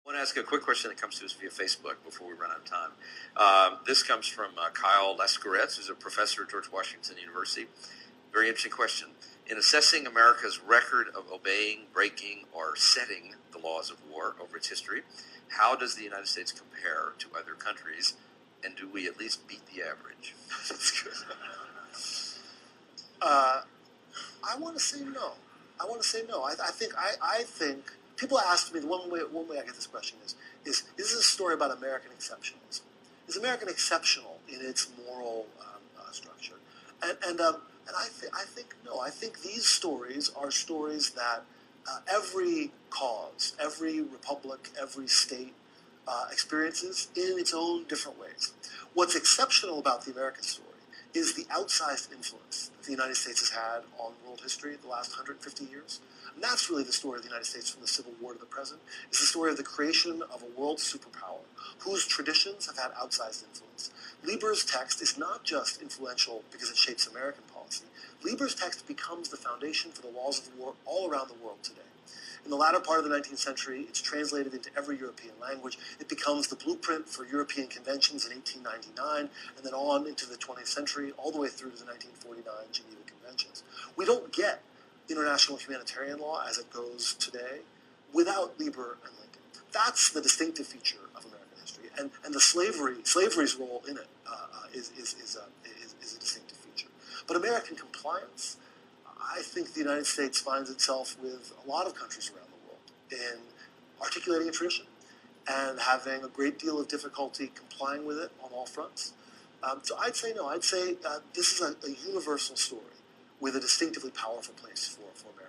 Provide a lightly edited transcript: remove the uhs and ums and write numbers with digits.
I want to ask a quick question that comes to us via Facebook before we run out of time. This comes from Kyle Lescaretz, who's a professor at George Washington University. Very interesting question. In assessing America's record of obeying, breaking, or setting the laws of war over its history, how does the United States compare to other countries, and do we at least beat the average? That's good. I want to say no. I think people ask me, one way I get this question is this a story about American exceptionalism? Is American exceptional in its moral structure? And I think no. I think these stories are stories that every cause, every republic, every state experiences in its own different ways. What's exceptional about the American story is the outsized influence that the United States has had on world history the last 150 years. And that's really the story of the United States from the Civil War to the present. It's the story of the creation of a world superpower whose traditions have had outsized influence. Lieber's text is not just influential because it shapes American policy. Lieber's text becomes the foundation for the laws of war all around the world today. In the latter part of the 19th century, it's translated into every European language. It becomes the blueprint for European conventions in 1899, and then on into the 20th century, all the way through to the 1949 Geneva Conventions. We don't get international humanitarian law as it goes today without Lieber and Lincoln. That's the distinctive feature of American history, and the slavery's role in it is a distinctive feature. But American compliance, I think the United States finds itself with a lot of countries around the world in articulating a tradition and having a great deal of difficulty complying with it on all fronts. So I'd say no. I'd say this is a universal story with a distinctively powerful place for American